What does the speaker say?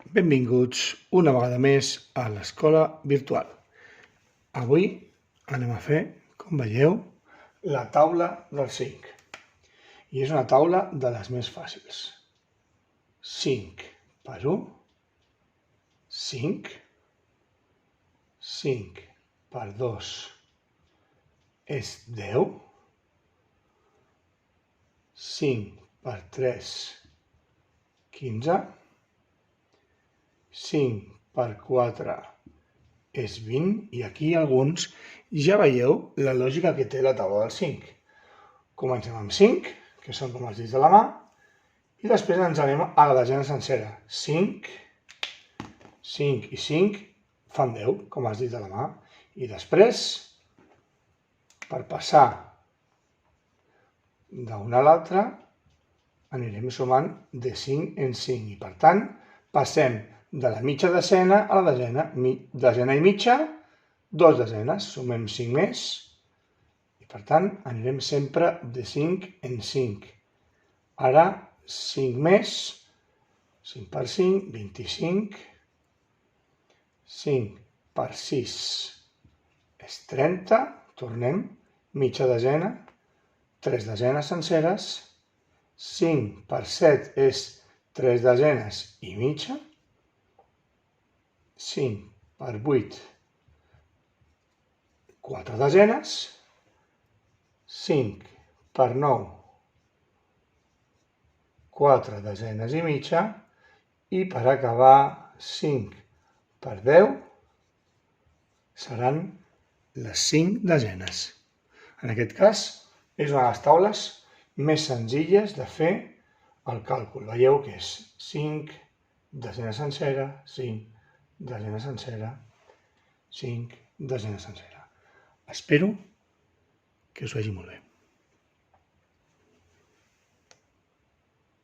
Benvinguts una vegada més a l'escola virtual. Avui anem a fer, com veieu, la taula del 5. I és una taula de les més fàcils. 5 per 1, 5. 5 per 2 és 10. 5 per 3, 15. 5 per 4 és 20, i aquí alguns ja veieu la lògica que té la taula del 5. Comencem amb 5, que són com els dits de la mà, i després ens anem a la desena sencera. 5, 5 i 5 fan 10, com els dits de la mà. I després, per passar d'una a l'altra, anirem sumant de 5 en 5. I per tant, passem de la mitja desena a la desena. Desena i mitja, 2 desenes. Sumem 5 més. I per tant, anirem sempre de 5 en 5. Ara, 5 més. 5 per 5, 25. 5 per 6 és 30. Tornem. Mitja desena. 3 desenes senceres. 5 per 7 és 3 desenes i mitja. 5 per 8, 4 desenes. 5 per 9, 4 desenes i mitja. I per acabar, 5 per 10 seran les 5 desenes. En aquest cas, és una de les taules més senzilles de fer el càlcul. Veieu que és 5, desena sencera, 5, desena sencera, 5, desena sencera. Espero que us vagi molt bé.